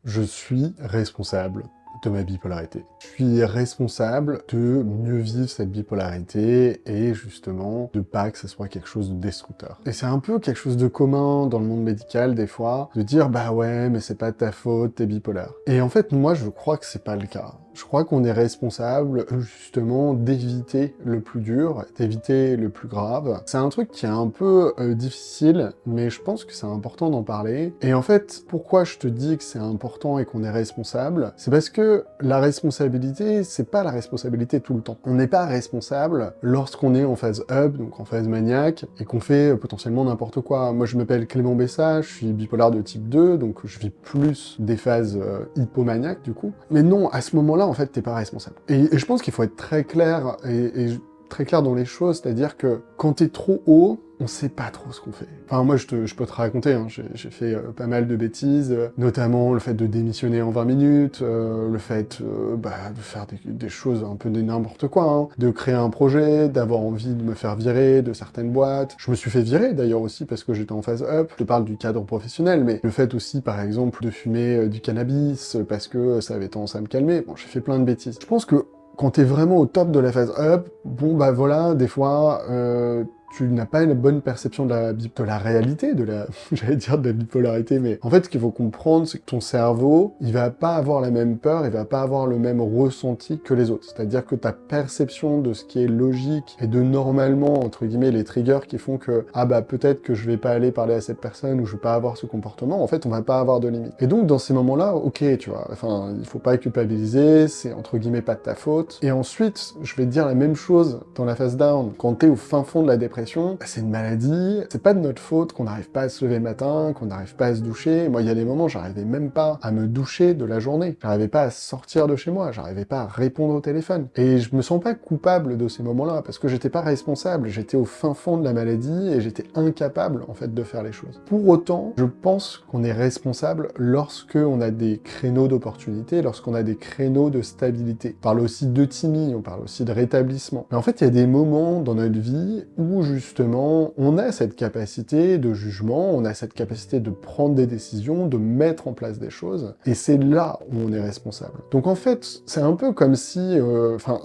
Je suis responsable de ma bipolarité. Je suis responsable de mieux vivre cette bipolarité et justement de pas que ce soit quelque chose de destructeur. Et c'est un peu quelque chose de commun dans le monde médical des fois, de dire bah ouais mais c'est pas de ta faute, t'es bipolaire. Et en fait moi je crois que c'est pas le cas. Je crois qu'on est responsable justement d'éviter le plus dur, d'éviter le plus grave. C'est un truc qui est un peu difficile, mais je pense que c'est important d'en parler. Et en fait, pourquoi je te dis que c'est important et qu'on est responsable, c'est parce que la responsabilité, c'est pas la responsabilité tout le temps. On n'est pas responsable lorsqu'on est en phase up, donc en phase maniaque, et qu'on fait potentiellement n'importe quoi. Moi je m'appelle Clément Bessa, je suis bipolaire de type 2, donc je vis plus des phases hypomaniaques du coup. Mais non, à ce moment-là, en fait, t'es pas responsable. Et je pense qu'il faut être très clair, très clair dans les choses, c'est-à-dire que quand t'es trop haut, on sait pas trop ce qu'on fait. Enfin, moi, je peux te raconter, hein, j'ai fait pas mal de bêtises, notamment le fait de démissionner en 20 minutes, le fait de faire des choses un peu de n'importe quoi, hein, de créer un projet, d'avoir envie de me faire virer de certaines boîtes. Je me suis fait virer, d'ailleurs, aussi, parce que j'étais en phase up. Je te parle du cadre professionnel, mais le fait aussi, par exemple, de fumer du cannabis, parce que ça avait tendance à me calmer. Bon, j'ai fait plein de bêtises. Je pense que quand t'es vraiment au top de la phase up, bon bah voilà, des fois, tu n'as pas une bonne perception de la réalité, j'allais dire de la bipolarité, mais en fait, ce qu'il faut comprendre, c'est que ton cerveau, il va pas avoir la même peur, il va pas avoir le même ressenti que les autres. C'est-à-dire que ta perception de ce qui est logique et de normalement, entre guillemets, les triggers qui font que, ah bah peut-être que je vais pas aller parler à cette personne ou je vais pas avoir ce comportement, en fait, on va pas avoir de limite. Et donc, dans ces moments-là, ok, tu vois, enfin, il faut pas culpabiliser, c'est entre guillemets pas de ta faute. Et ensuite, je vais te dire la même chose dans la phase down. Quand t'es au fin fond de la dépression, c'est une maladie, c'est pas de notre faute qu'on n'arrive pas à se lever le matin, qu'on n'arrive pas à se doucher. Moi, il y a des moments, j'arrivais même pas à me doucher de la journée. J'arrivais pas à sortir de chez moi, j'arrivais pas à répondre au téléphone. Et je me sens pas coupable de ces moments-là, parce que j'étais pas responsable, j'étais au fin fond de la maladie et j'étais incapable, en fait, de faire les choses. Pour autant, je pense qu'on est responsable lorsque on a des créneaux d'opportunité, lorsqu'on a des créneaux de stabilité. On parle aussi d'euthymie, on parle aussi de rétablissement. Mais en fait, il y a des moments dans notre vie où justement, on a cette capacité de jugement, on a cette capacité de prendre des décisions, de mettre en place des choses, et c'est là où on est responsable. Donc en fait, c'est un peu comme si,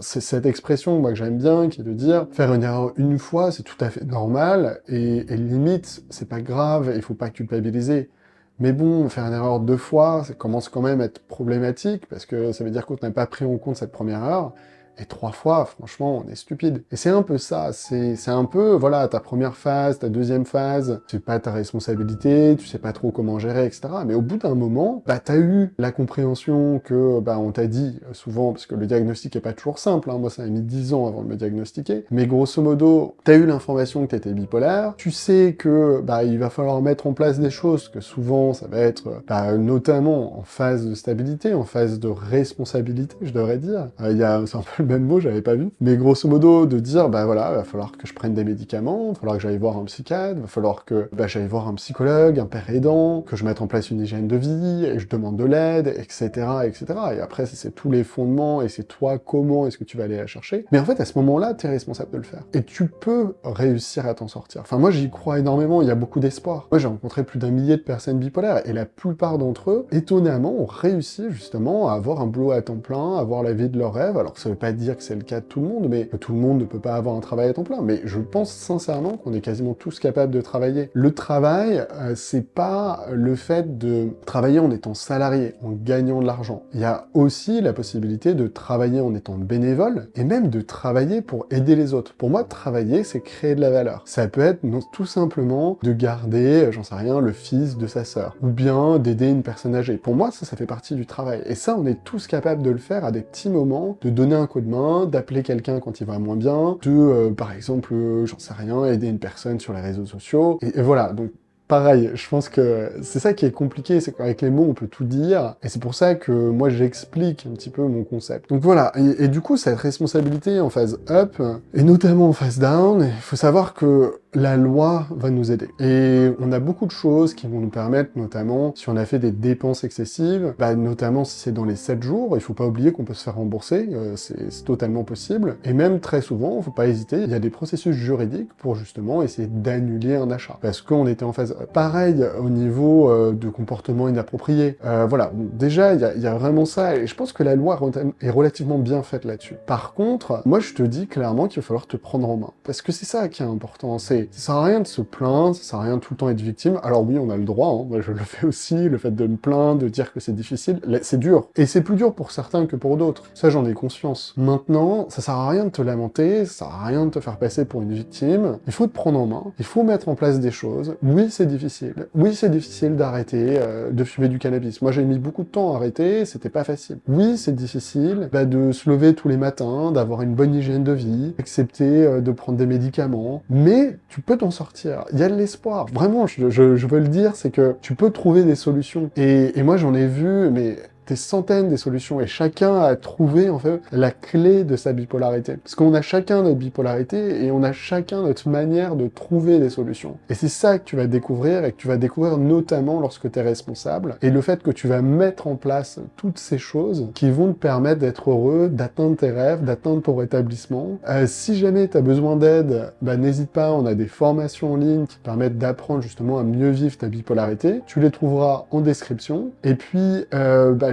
c'est cette expression, moi, que j'aime bien, qui est de dire, faire une erreur une fois, c'est tout à fait normal, et limite, c'est pas grave, il faut pas culpabiliser. Mais bon, faire une erreur 2 fois, ça commence quand même à être problématique, parce que ça veut dire qu'on n'a pas pris en compte cette première erreur, et 3 fois, franchement, on est stupide. Et c'est un peu ça, c'est un peu, voilà, ta première phase, ta deuxième phase, c'est pas ta responsabilité, tu sais pas trop comment gérer, etc. Mais au bout d'un moment, bah t'as eu la compréhension que, bah on t'a dit, souvent, parce que le diagnostic est pas toujours simple, hein, moi ça a mis 10 ans avant de me diagnostiquer, mais grosso modo, t'as eu l'information que t'étais bipolaire, tu sais que, bah il va falloir mettre en place des choses, que souvent, ça va être, notamment en phase de stabilité, en phase de responsabilité, je devrais dire. C'est un peu le même mot, j'avais pas vu. Mais grosso modo, de dire, bah voilà, va falloir que je prenne des médicaments, va falloir que j'aille voir un psychiatre, va falloir que j'aille voir un psychologue, un père aidant, que je mette en place une hygiène de vie, et je demande de l'aide, etc., etc. Et après, c'est tous les fondements, et c'est toi, comment est-ce que tu vas aller la chercher. Mais en fait, à ce moment-là, t'es responsable de le faire. Et tu peux réussir à t'en sortir. Enfin, moi, j'y crois énormément, il y a beaucoup d'espoir. Moi, j'ai rencontré plus d'1 millier de personnes bipolaires, et la plupart d'entre eux, étonnamment, ont réussi, justement, à avoir un boulot à temps plein, à avoir la vie de leurs rêves. Alors ça veut pas dire que c'est le cas de tout le monde, mais tout le monde ne peut pas avoir un travail à temps plein. Mais je pense sincèrement qu'on est quasiment tous capables de travailler. Le travail, c'est pas le fait de travailler en étant salarié, en gagnant de l'argent. Il y a aussi la possibilité de travailler en étant bénévole, et même de travailler pour aider les autres. Pour moi, travailler, c'est créer de la valeur. Ça peut être tout simplement de garder, j'en sais rien, le fils de sa sœur, ou bien d'aider une personne âgée. Pour moi, ça fait partie du travail. Et ça, on est tous capables de le faire à des petits moments, de donner un coup de main, d'appeler quelqu'un quand il va moins bien, de, par exemple, j'en sais rien, aider une personne sur les réseaux sociaux, et voilà, donc pareil, je pense que c'est ça qui est compliqué, c'est qu'avec les mots, on peut tout dire, et c'est pour ça que moi, j'explique un petit peu mon concept. Donc voilà, et du coup, cette responsabilité en phase up, et notamment en phase down, il faut savoir que la loi va nous aider. Et on a beaucoup de choses qui vont nous permettre, notamment, si on a fait des dépenses excessives, bah, notamment si c'est dans les 7 jours, il faut pas oublier qu'on peut se faire rembourser, c'est totalement possible. Et même très souvent, faut pas hésiter, il y a des processus juridiques pour justement essayer d'annuler un achat. Parce qu'on était en phase... Pareil, au niveau de comportement inapproprié. Voilà, déjà, il y a vraiment ça, et je pense que la loi est relativement bien faite là-dessus. Par contre, moi je te dis clairement qu'il va falloir te prendre en main. Parce que c'est ça qui est important, ça sert à rien de se plaindre, ça sert à rien de tout le temps être victime. Alors oui, on a le droit, hein, moi je le fais aussi, le fait de me plaindre, de dire que c'est difficile, c'est dur. Et c'est plus dur pour certains que pour d'autres. Ça, j'en ai conscience. Maintenant, ça sert à rien de te lamenter, ça sert à rien de te faire passer pour une victime. Il faut te prendre en main, il faut mettre en place des choses. Oui, c'est difficile. Oui, c'est difficile d'arrêter de fumer du cannabis. Moi, j'ai mis beaucoup de temps à arrêter, c'était pas facile. Oui, c'est difficile de se lever tous les matins, d'avoir une bonne hygiène de vie, accepter de prendre des médicaments, mais tu peux t'en sortir. Il y a de l'espoir. Vraiment, je veux le dire, c'est que tu peux trouver des solutions. Et moi, j'en ai vu, mais des centaines de solutions, et chacun a trouvé, en fait, la clé de sa bipolarité. Parce qu'on a chacun notre bipolarité, et on a chacun notre manière de trouver des solutions. Et c'est ça que tu vas découvrir, et que tu vas découvrir notamment lorsque tu es responsable, et le fait que tu vas mettre en place toutes ces choses qui vont te permettre d'être heureux, d'atteindre tes rêves, d'atteindre ton rétablissement. Si jamais tu as besoin d'aide, n'hésite pas, on a des formations en ligne qui permettent d'apprendre justement à mieux vivre ta bipolarité. Tu les trouveras en description. Et puis,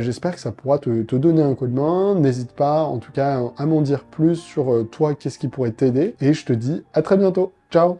j'espère que ça pourra te donner un coup de main. N'hésite pas, en tout cas, à m'en dire plus sur toi, qu'est-ce qui pourrait t'aider. Et je te dis à très bientôt. Ciao!